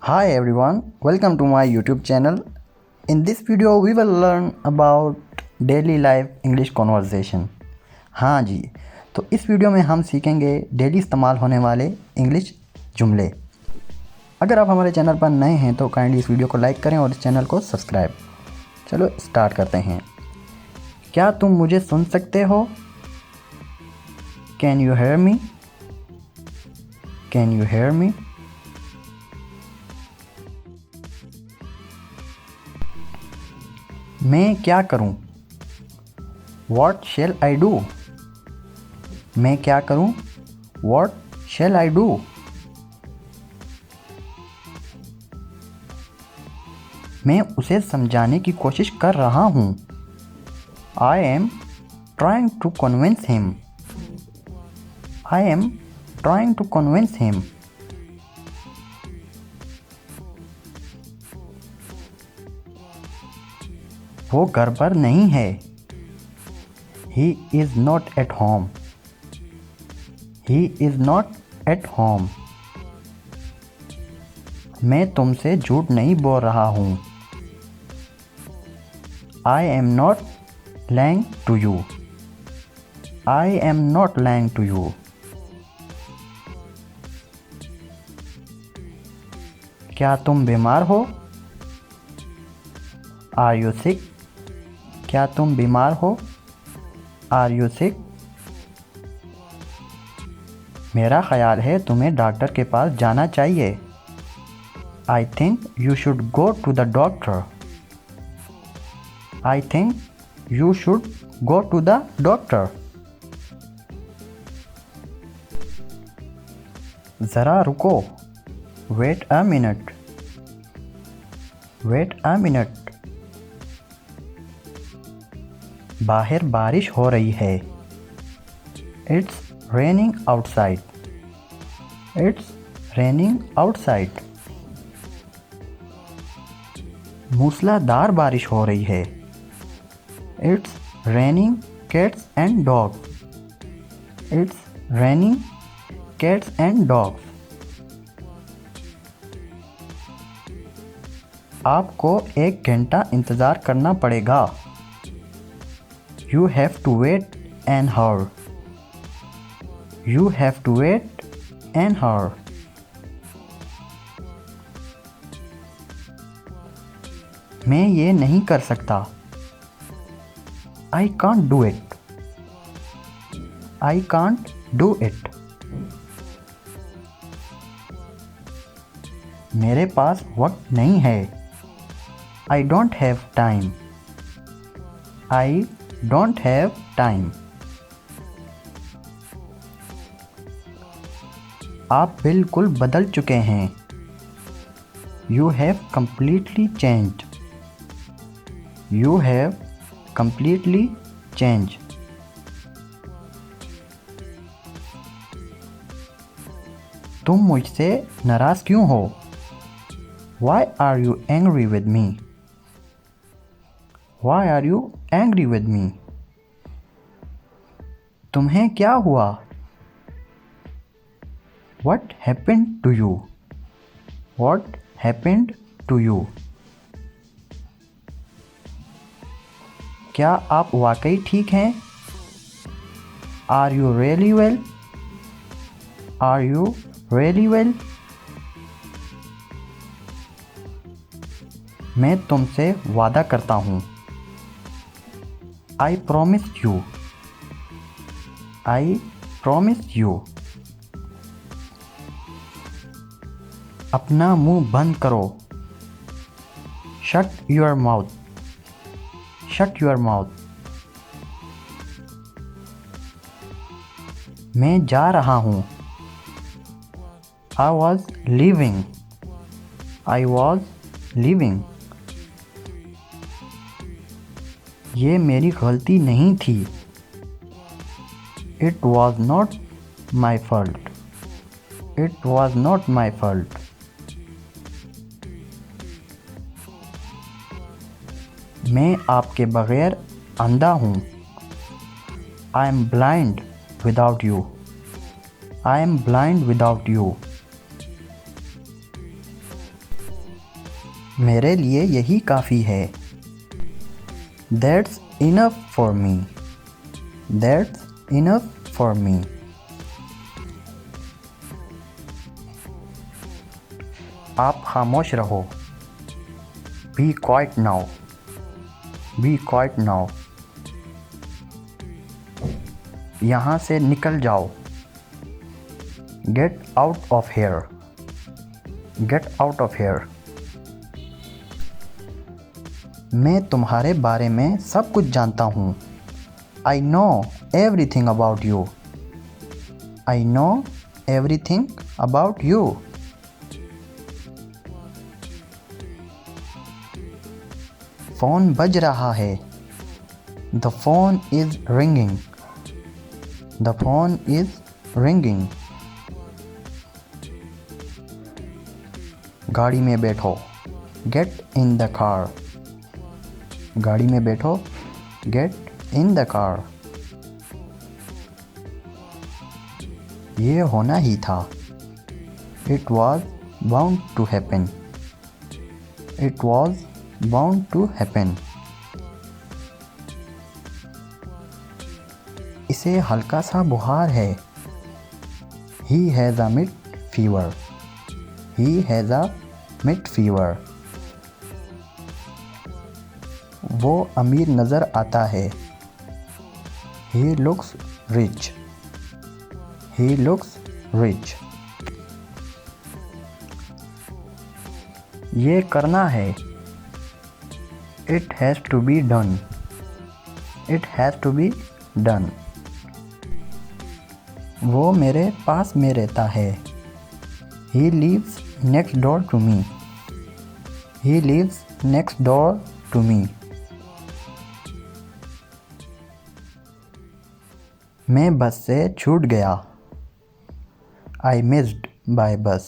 Hi everyone, welcome to my YouTube channel. In this video we will learn about daily life English conversation. हाँ जी, तो इस video में हम सीखेंगे daily इस्तेमाल होने वाले इंग्लिश जुमले। अगर आप हमारे चैनल पर नए हैं तो काइंडली इस वीडियो को लाइक करें और इस चैनल को सब्सक्राइब। चलो स्टार्ट करते हैं। क्या तुम मुझे सुन सकते हो? Can you hear me? Can you hear me? मैं क्या करूं? What shall I do? मैं क्या करूं? What shall I do? मैं उसे समझाने की कोशिश कर रहा हूं। I am trying to convince him. I am trying to convince him. वो घर पर नहीं है। He is not at home. He is not at home. मैं तुमसे झूठ नहीं बोल रहा हूँ। I am not lying to you. I am not lying to you. क्या तुम बीमार हो? Are you sick? क्या तुम बीमार हो? Are you sick? मेरा ख्याल है तुम्हें डॉक्टर के पास जाना चाहिए। I think you should go to the doctor. I think you should go to the doctor. ज़रा रुको। Wait a minute. Wait a minute. बाहर बारिश हो रही है। It's raining outside. It's raining outside. मूसलाधार बारिश हो रही है। It's raining cats and dogs. It's raining cats and dogs. आपको 1 घंटा इंतज़ार करना पड़ेगा। You have to wait an hour. You have to wait an hour. मैं ये नहीं कर सकता। I can't do it. I can't do it. मेरे पास वक्त नहीं है। I don't have time. I don't have time. आप बिल्कुल बदल चुके हैं। You have completely changed. You have completely changed. तुम मुझसे नाराज़ क्यों हो? Why are you angry with me? Why are you angry with me? तुम्हें क्या हुआ? What happened to you? What happened to you? क्या आप वाकई ठीक हैं? Are you really well? Are you really well? मैं तुमसे वादा करता हूँ। I promise you. I promise you. अपना मुंह बंद करो। Shut your mouth. Shut your mouth. मैं जा रहा हूँ। I was leaving. I was leaving. ये मेरी गलती नहीं थी। It was not my fault. It was not my fault. मैं आपके बगैर अंधा हूँ। I am blind without you. I am blind without you. मेरे लिए यही काफ़ी है। That's enough for me. That's enough for me. आप खामोश रहो। Be quiet now. Be quiet now. यहाँ से निकल जाओ। Get out of here. Get out of here. मैं तुम्हारे बारे में सब कुछ जानता हूँ। I know everything about you. I know everything about you. Phone बज रहा है। The phone is ringing. The phone is ringing. गाड़ी में बैठो। Get in the car. गाड़ी में बैठो। Get in the car. ये होना ही था। It was bound to happen. It was bound to happen. इसे हल्का सा बुखार है। He has a mid fever. He has a mid fever. वो अमीर नज़र आता है। He looks rich. He looks rich. ये करना है। It has to be done. It has to be done. वो मेरे पास में रहता है। He lives next door to me. He lives next door to me. मैं बस से छूट गया। I missed by bus.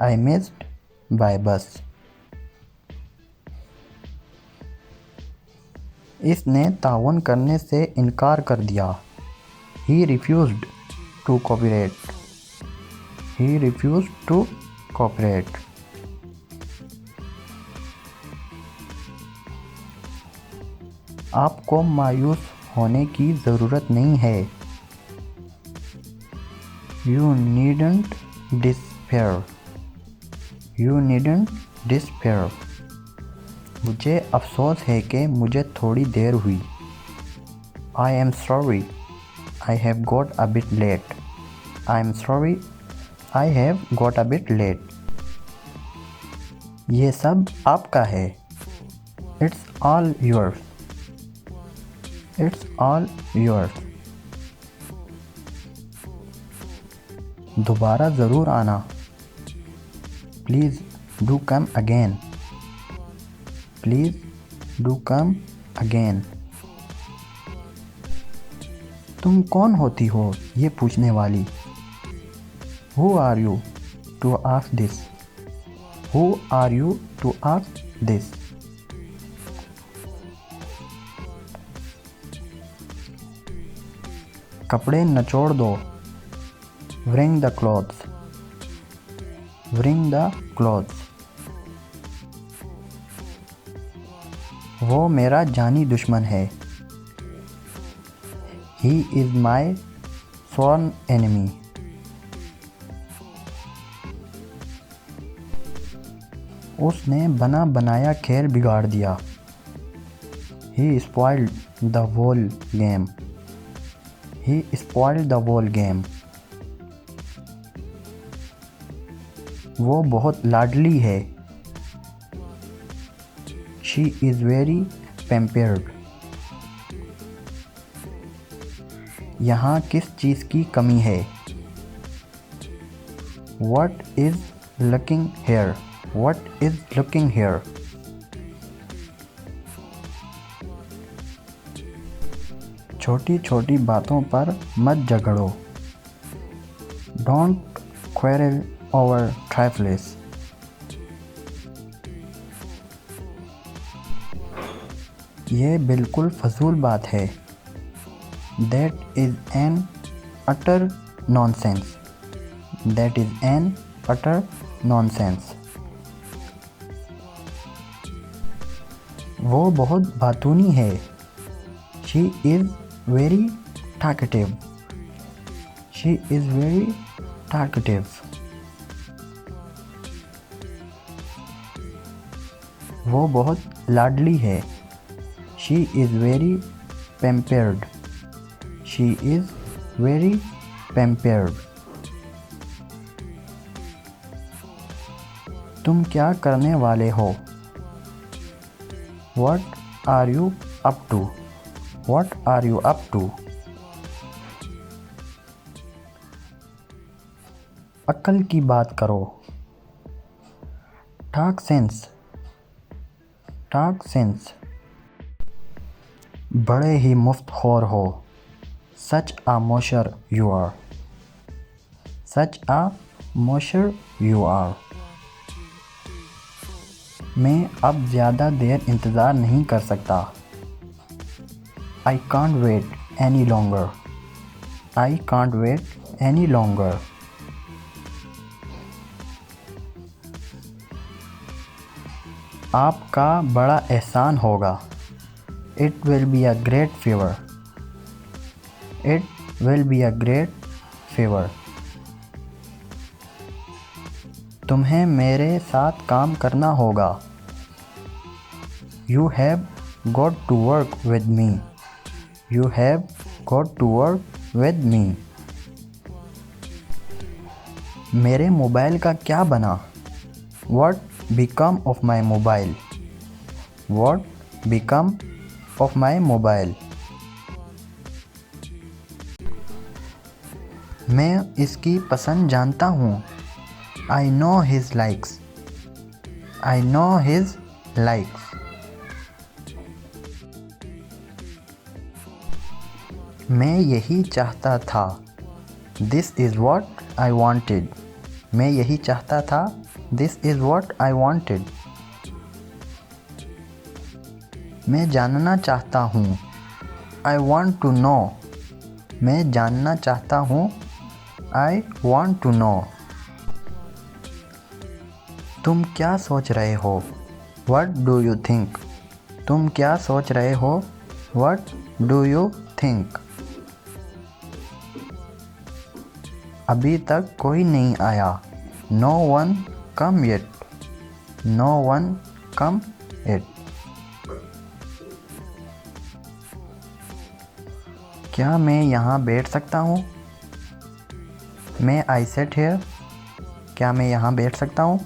I missed by bus. इसने ताउन करने से इनकार कर दिया। He refused to cooperate. He refused to cooperate. आपको मायूस होने की ज़रूरत नहीं है। You needn't despair. You needn't despair. मुझे अफसोस है कि मुझे थोड़ी देर हुई। I am sorry. I have got a bit late. I am sorry. I have got a bit late. ये सब आपका है। It's all yours. It's all yours. दोबारा ज़रूर आना। Please do come again. Please do come again. तुम कौन होती हो ये पूछने वाली? Who are you to ask this? Who are you to ask this? कपड़े नचोड़ दो। Wring the clothes. Wring the clothes. वो मेरा जानी दुश्मन है। He is my sworn enemy. उसने बना बनाया खेल बिगाड़ दिया। He spoiled the whole game. He spoiled the whole game. वो बहुत लाडली है। She is very pampered. यहाँ किस चीज़ की कमी है? What is lacking here? What is lacking here? छोटी छोटी बातों पर मत झगड़ो। Don't quarrel over trifles. ये बिल्कुल फजूल बात है। That is an utter nonsense. That is an utter nonsense. वो बहुत बातूनी है। She is very talkative. She is very talkative. वो बहुत लाडली है। She is very pampered. She is very pampered. तुम क्या करने वाले हो? What are you up to? What are you up to? अक्ल की बात करो। Talk sense. Talk sense. बड़े ही मुफ्तखोर हो। Such a mosher you are. Such a mosher you are. मैं अब ज़्यादा देर इंतज़ार नहीं कर सकता। I can't wait any longer. I can't wait any longer. आपका बड़ा एहसान होगा। It will be a great favor. It will be a great favor. तुम्हें मेरे साथ काम करना होगा। You have got to work with me. You have got to work with me. मेरे मोबाइल का क्या बना? What become of my mobile? What become of my mobile? मैं इसकी पसंद जानता हूँ। I know his likes. I know his likes. मैं यही चाहता था। This is what I wanted. मैं यही चाहता था। This is what I wanted. मैं जानना चाहता हूँ। I want to know. मैं जानना चाहता हूँ। I want to know. तुम क्या सोच रहे हो? What do you think? तुम क्या सोच रहे हो? What do you think? अभी तक कोई नहीं आया। No one come yet. No one come yet. क्या मैं यहाँ बैठ सकता हूँ? May I sit here? क्या मैं यहाँ बैठ सकता हूँ?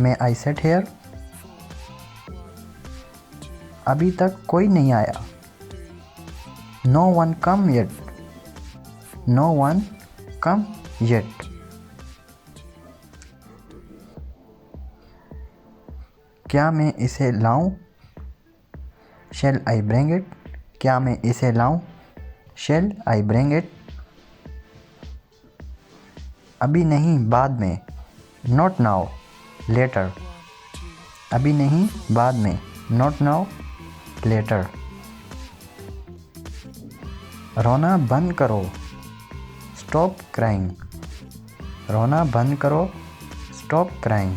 May I sit here? अभी तक कोई नहीं आया। No one come yet. No one come yet. क्या मैं इसे लाऊं? Shall I bring it? क्या मैं इसे लाऊं? Shall I bring it? अभी नहीं, बाद में। Not now. Later. अभी नहीं, बाद में। Not now. Later. रोना बंद करो। Stop crying. रोना बंद करो। Stop crying.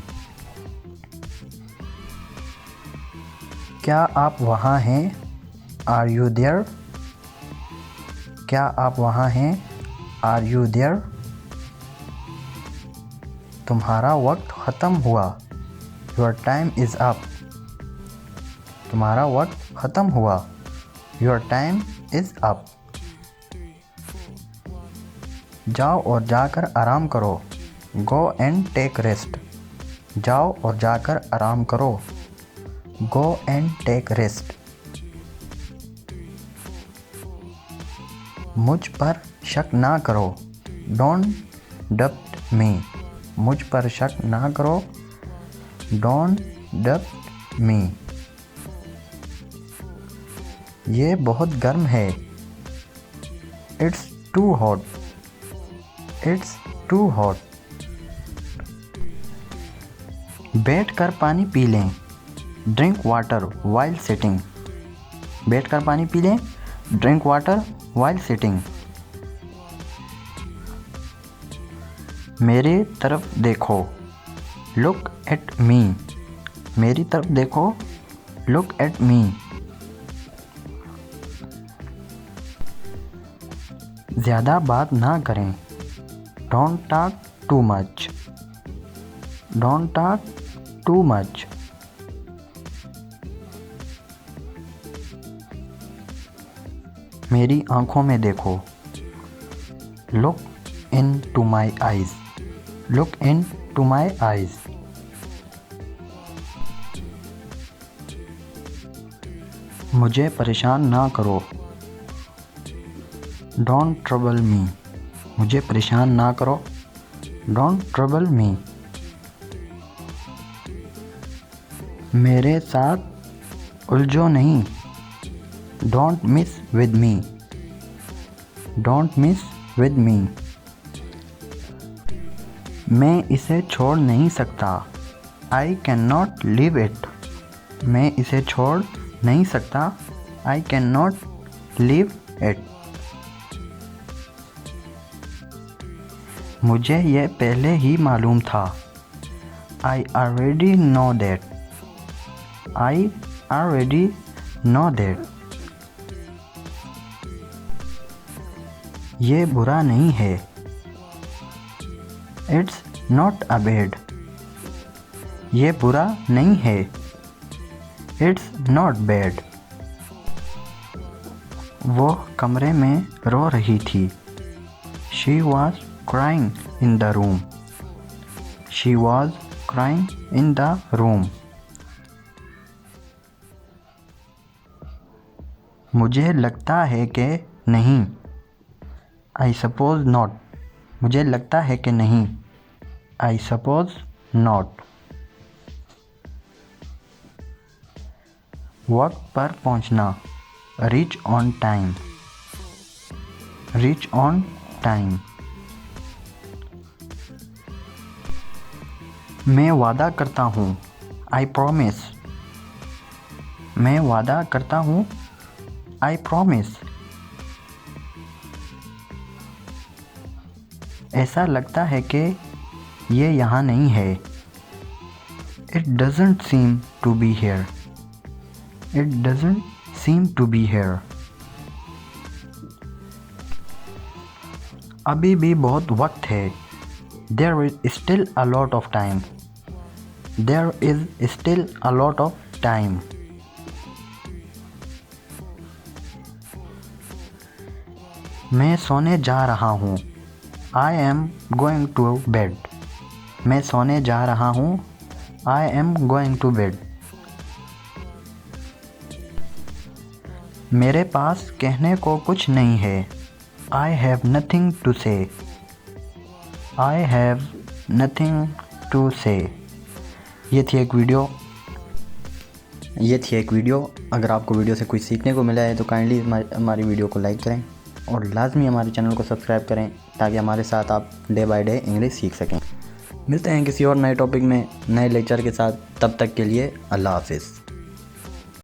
क्या आप वहाँ हैं? Are you there? क्या आप वहाँ हैं? Are you there? तुम्हारा वक्त ख़त्म हुआ। Your time is up. तुम्हारा वक्त ख़त्म हुआ। Your time is up. जाओ और जाकर आराम करो। Go and take rest. जाओ और जाकर आराम करो। Go and take rest. मुझ पर शक ना करो। Don't doubt me. मुझ पर शक ना करो। Don't doubt me. ये बहुत गर्म है। It's too hot. It's too hot. बैठकर पानी पी लें। Drink water while sitting. बैठकर पानी पी लें। Drink water while sitting. मेरे तरफ देखो। Look at me. मेरी तरफ देखो। Look at me. ज़्यादा बात ना करें, don't talk too much, don't talk too much. मेरी आंखों में देखो, look into my eyes, look into my eyes. मुझे परेशान ना करो, डोंट ट्रबल मी, मुझे परेशान ना करो, डोंट ट्रबल मी। मेरे साथ उलझो नहीं, don't miss with me, don't miss with me. मैं इसे छोड़ नहीं सकता, I can not leave it, मैं इसे छोड़ नहीं सकता, I can not leave it. मुझे यह पहले ही मालूम था, I already know that, I already know that. ये बुरा नहीं है, इट्स नॉट अ बैड, ये बुरा नहीं है, इट्स नॉट बैड। वो कमरे में रो रही थी, she was crying in the room, she was crying in the room. मुझे लगता है कि नहीं, आई सपोज नॉट, मुझे लगता है कि नहीं, आई सपोज नॉट। वक्त पर पहुंचना, reach on time, reach on time. मैं वादा करता हूँ, आई प्रॉमिस, मैं वादा करता हूँ, आई प्रॉमिस। ऐसा लगता है कि ये यहाँ नहीं है, it doesn't seem to be here, it doesn't seem to be here. अभी भी बहुत वक्त है, there is still a lot of time, there is still a lot of time. मैं सोने जा रहा हूँ, I am going to bed, मैं सोने जा रहा हूँ, I am going to bed. मेरे पास कहने को कुछ नहीं है, आई हैव नथिंग टू से, आई हैव नथिंग टू से। ये थी एक वीडियो। अगर आपको वीडियो से कुछ सीखने को मिला है तो काइंडली हमारी वीडियो को लाइक करें और लाजमी हमारे चैनल को सब्सक्राइब करें ताकि हमारे साथ आप डे बाय डे इंग्लिश सीख सकें। मिलते हैं किसी और नए टॉपिक में नए लेक्चर के साथ, तब तक के लिए अल्लाह हाफिज़।